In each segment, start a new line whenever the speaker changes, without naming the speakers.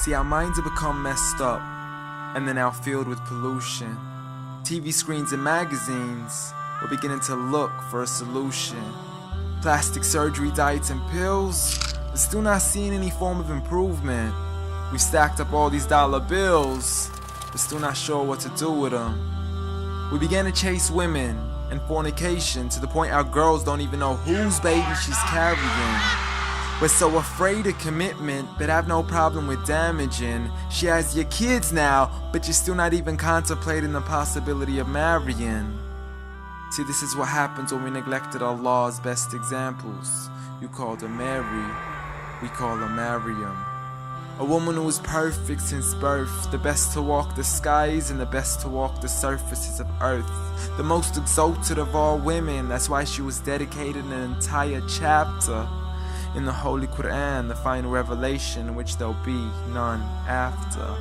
See, our minds have become messed up, and they're now filled with pollution. TV screens and magazines, we're beginning to look for a solution. Plastic surgery, diets and pills, but still not seeing any form of improvement. We've stacked up all these dollar bills, but still not sure what to do with them. We began to chase women and fornication to the point our girls don't even know whose baby she's carrying. We're so afraid of commitment, but have no problem with damaging. She has your kids now, but you're still not even contemplating the possibility of marrying. See, this is what happens when we neglected Allah's best examples. You called her Mary, we call her Maryam. A woman who was perfect since birth, the best to walk the skies and the best to walk the surfaces of earth. The most exalted of all women, that's why she was dedicated an entire chapter in the Holy Quran, the final revelation in which there'll be none after.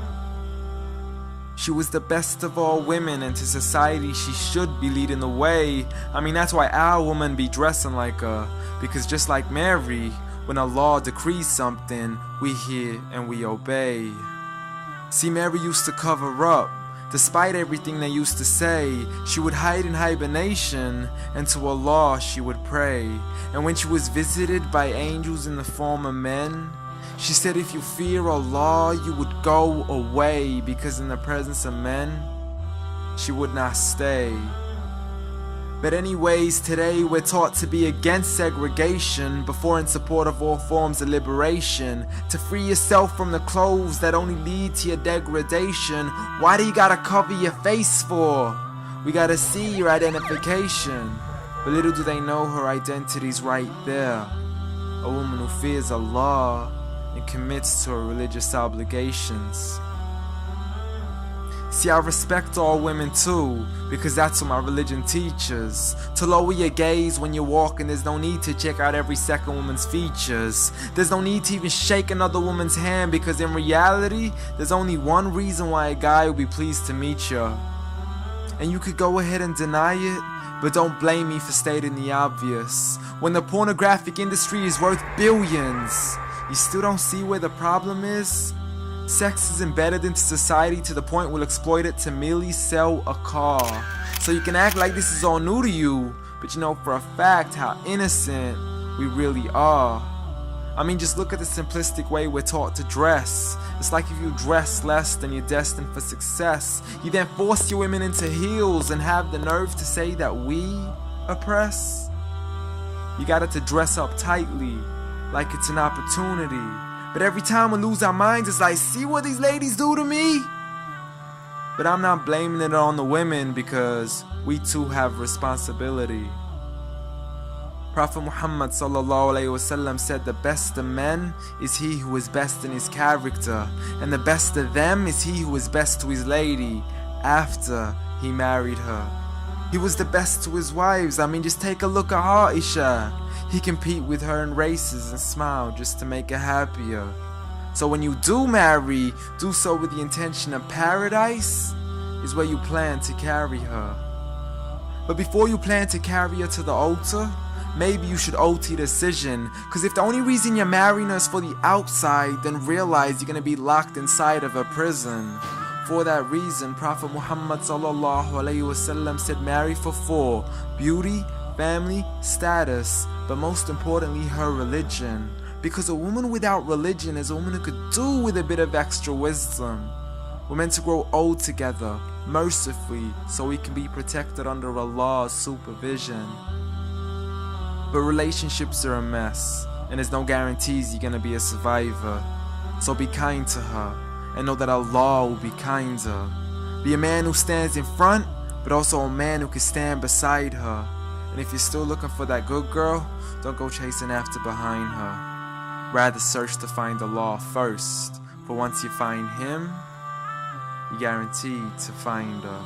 She was the best of all women, and to society she should be leading the way. I mean, that's why our women be dressing like her, because just like Mary, when Allah decrees something, we hear and we obey. See, Mary used to cover up. Despite everything they used to say, she would hide in hibernation, and to Allah she would pray. And when she was visited by angels in the form of men, she said if you fear Allah, you would go away, because in the presence of men, she would not stay. But anyways, today we're taught to be against segregation before in support of all forms of liberation. To free yourself from the clothes that only lead to your degradation. Why do you gotta cover your face for? We gotta see your identification. But little do they know her identity's right there. A woman who fears Allah and commits to her religious obligations. See, I respect all women too, because that's what my religion teaches. To lower your gaze when you're walking, there's no need to check out every second woman's features. There's no need to even shake another woman's hand, because in reality, there's only one reason why a guy would be pleased to meet you. And you could go ahead and deny it, but don't blame me for stating the obvious. When the pornographic industry is worth billions, you still don't see where the problem is? Sex is embedded into society to the point we'll exploit it to merely sell a car. So you can act like this is all new to you, but you know for a fact how innocent we really are. I mean, just look at the simplistic way we're taught to dress. It's like if you dress less, then you're destined for success. You then force your women into heels and have the nerve to say that we oppress. You got it to dress up tightly, like it's an opportunity. But every time we lose our minds, it's like, see what these ladies do to me? But I'm not blaming it on the women, because we too have responsibility. Prophet Muhammad ﷺ said the best of men is he who is best in his character, and the best of them is he who is best to his lady after he married her. He was the best to his wives. I mean, just take a look at Aisha. He compete with her in races and smile just to make her happier. So when you do marry, do so with the intention of paradise is where you plan to carry her. But before you plan to carry her to the altar, maybe you should OT decision. Cause if the only reason you're marrying her is for the outside, then realize you're gonna be locked inside of a prison. For that reason, Prophet Muhammad ﷺ said marry for 4: beauty, family, status, but most importantly her religion. Because a woman without religion is a woman who could do with a bit of extra wisdom. We're meant to grow old together, mercifully, so we can be protected under Allah's supervision. But relationships are a mess, and there's no guarantees you're gonna be a survivor. So be kind to her, and know that Allah will be kinder. Be a man who stands in front, but also a man who can stand beside her. And if you're still looking for that good girl, don't go chasing after behind her. Rather search to find Allah first, for once you find Him, you're guaranteed to find her.